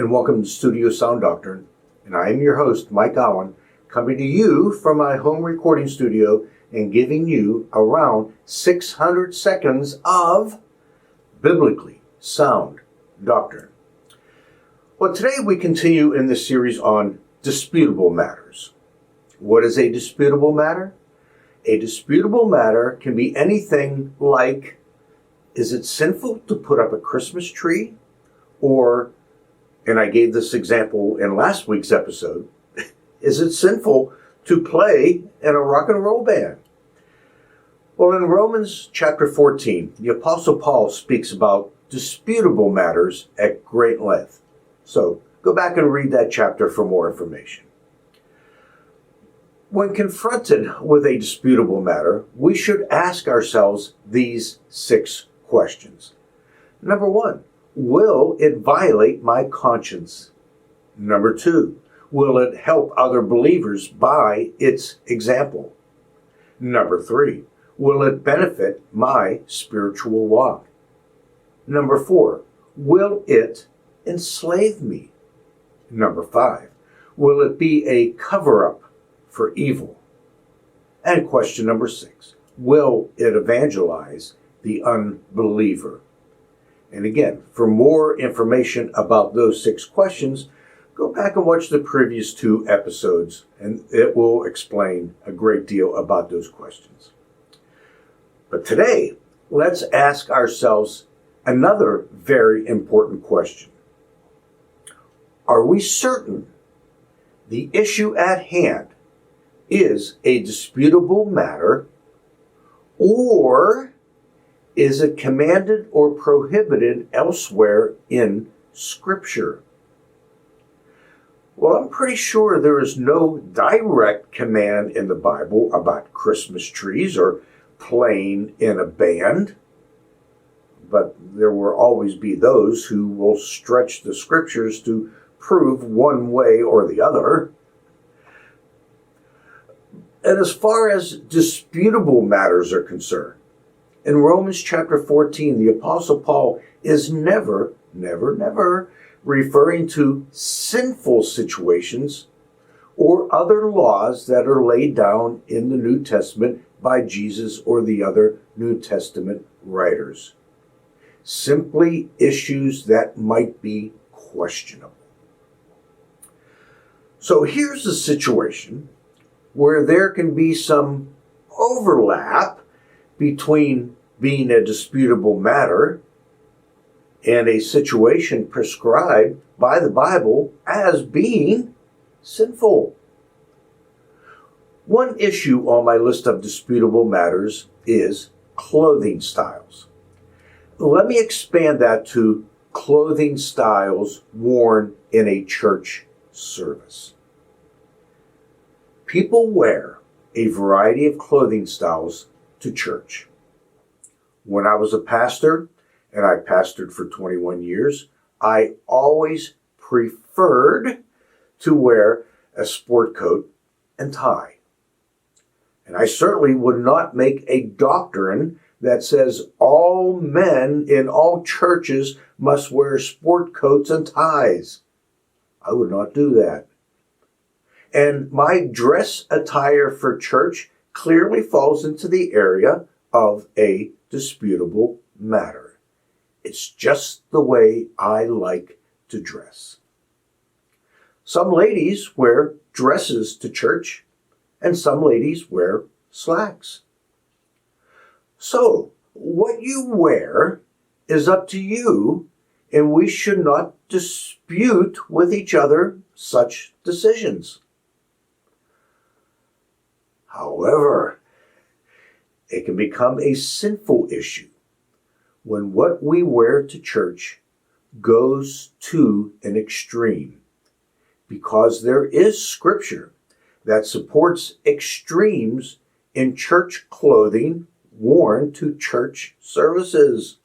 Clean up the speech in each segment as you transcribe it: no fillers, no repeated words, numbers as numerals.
and welcome to Studio Sound Doctrine. And I am your host, Mike Auen, coming to you from my home recording studio and giving you around 600 seconds of biblically sound doctrine. Well, today we continue in this series on disputable matters. What is a disputable matter? A disputable matter can be anything like, is it sinful to put up a Christmas tree? Or, and I gave this example in last week's episode, is it sinful to play in a rock and roll band? Well, in Romans chapter 14, the Apostle Paul speaks about disputable matters at great length. So go back and read that chapter for more information. When confronted with a disputable matter, we should ask ourselves these 6 questions. Number 1, will it violate my conscience? Number 2, will it help other believers by its example? Number 3, will it benefit my spiritual walk? Number 4, will it enslave me? Number 5, will it be a cover-up for evil? And question number 6, will it evangelize the unbeliever? And again, for more information about those 6 questions, go back and watch the previous 2 episodes, and it will explain a great deal about those questions. But today, let's ask ourselves another very important question. Are we certain the issue at hand is a disputable matter, or is it commanded or prohibited elsewhere in Scripture? Well, I'm pretty sure there is no direct command in the Bible about Christmas trees or playing in a band, but there will always be those who will stretch the Scriptures to prove one way or the other. And as far as disputable matters are concerned, in Romans chapter 14, the Apostle Paul is never referring to sinful situations or other laws that are laid down in the New Testament by Jesus or the other New Testament writers. Simply issues that might be questionable. So here's the situation where there can be some overlap between being a disputable matter and a situation prescribed by the Bible as being sinful. One issue on my list of disputable matters is clothing styles. Let me expand that to clothing styles worn in a church service. People wear a variety of clothing styles to church. When I was a pastor, and I pastored for 21 years, I always preferred to wear a sport coat and tie. And I certainly would not make a doctrine that says all men in all churches must wear sport coats and ties. I would not do that. And my dress attire for church clearly falls into the area of a disputable matter. It's just the way I like to dress. Some ladies wear dresses to church, and some ladies wear slacks. So, what you wear is up to you, and we should not dispute with each other such decisions. However, it can become a sinful issue when what we wear to church goes to an extreme, because there is Scripture that supports extremes in church clothing worn to church services.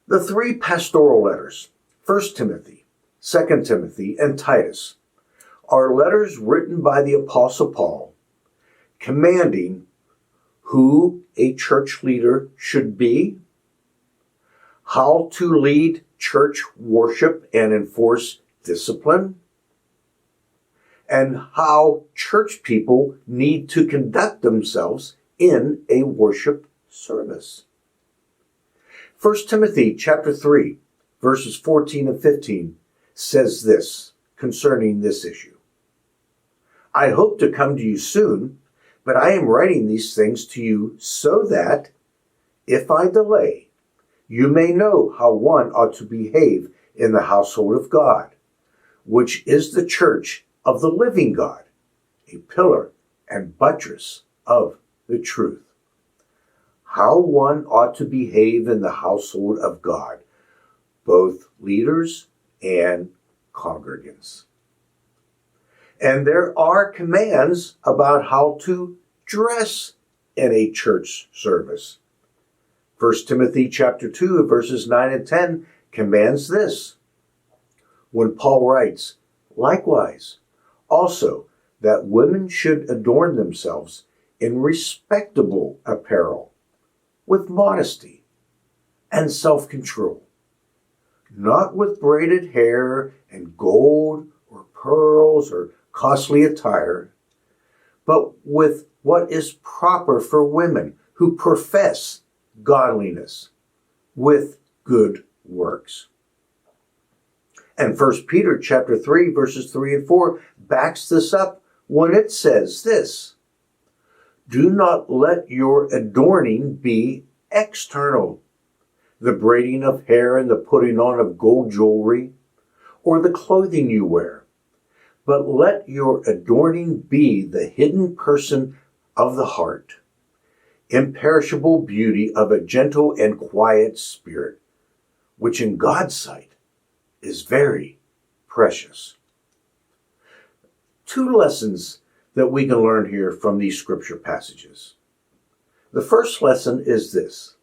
The 3 pastoral letters, 1 Timothy, 2 Timothy, and Titus, are letters written by the Apostle Paul commanding who a church leader should be, how to lead church worship and enforce discipline, and how church people need to conduct themselves in a worship service. 1 Timothy chapter 3, verses 14 and 15 says this concerning this issue. I hope to come to you soon, but I am writing these things to you so that, if I delay, you may know how one ought to behave in the household of God, which is the church of the living God, a pillar and buttress of the truth. How one ought to behave in the household of God, both leaders and congregants. And there are commands about how to dress in a church service. 1 Timothy chapter 2, verses 9 and 10 commands this. When Paul writes, likewise, also that women should adorn themselves in respectable apparel, with modesty and self-control, not with braided hair and gold or pearls or costly attire, but with what is proper for women who profess godliness with good works. And 1 Peter chapter 3, verses 3 and 4 backs this up when it says this, do not let your adorning be external, the braiding of hair and the putting on of gold jewelry, or the clothing you wear, but let your adorning be the hidden person of the heart, imperishable beauty of a gentle and quiet spirit, which in God's sight is very precious. Two lessons that we can learn here from these scripture passages. The first lesson is this.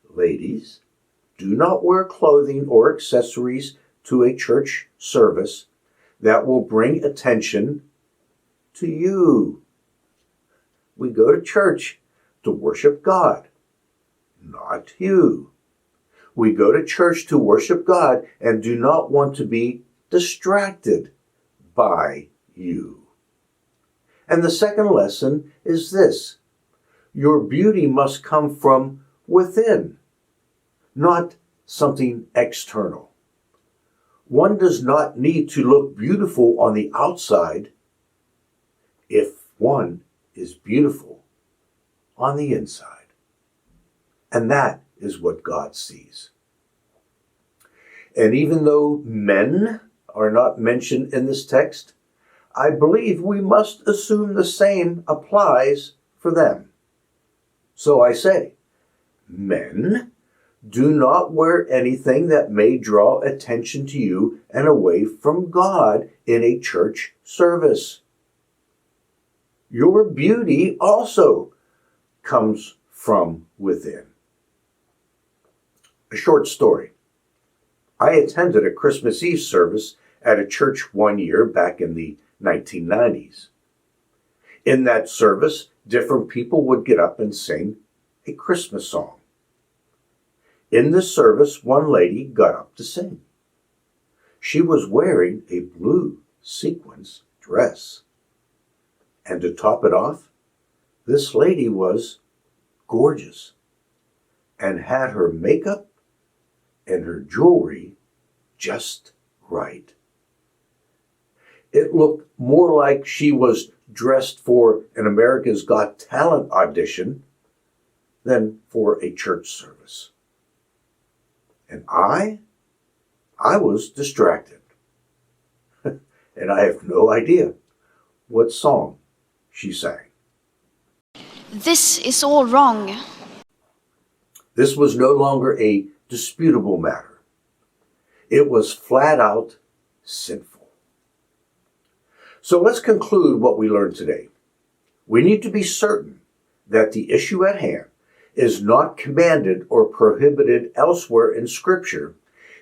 Ladies, do not wear clothing or accessories to a church service that will bring attention to you. We go to church to worship God, not you. We go to church to worship God and do not want to be distracted by you. And the second lesson is this. Your beauty must come from within, not something external. One does not need to look beautiful on the outside if one is beautiful on the inside. And that is what God sees. And even though men are not mentioned in this text, I believe we must assume the same applies for them. So I say, men, do not wear anything that may draw attention to you and away from God in a church service. Your beauty also comes from within. A short story. I attended a Christmas Eve service at a church one year back in the 1990s. In that service, different people would get up and sing a Christmas song. In this service, one lady got up to sing. She was wearing a blue sequins dress. And to top it off, this lady was gorgeous and had her makeup and her jewelry just right. It looked more like she was dressed for an America's Got Talent audition than for a church service. And I was distracted. And I have no idea what song she sang. This is all wrong. This was no longer a disputable matter. It was flat out sinful. So let's conclude what we learned today. We need to be certain that the issue at hand is not commanded or prohibited elsewhere in Scripture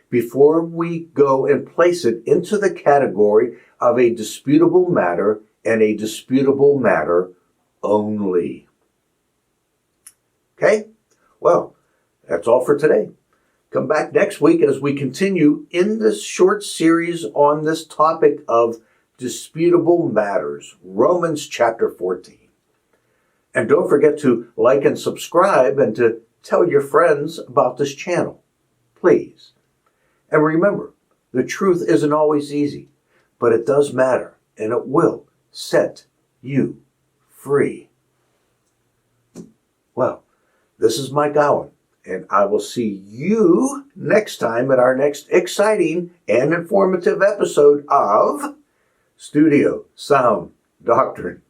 before we go and place it into the category of a disputable matter and a disputable matter only. Okay? Well, that's all for today. Come back next week as we continue in this short series on this topic of disputable matters, Romans chapter 14. And don't forget to like and subscribe and to tell your friends about this channel, please. And remember, the truth isn't always easy, but it does matter, and it will set you free. Well, this is Mike Auen, and I will see you next time at our next exciting and informative episode of Studio Sound Doctrine.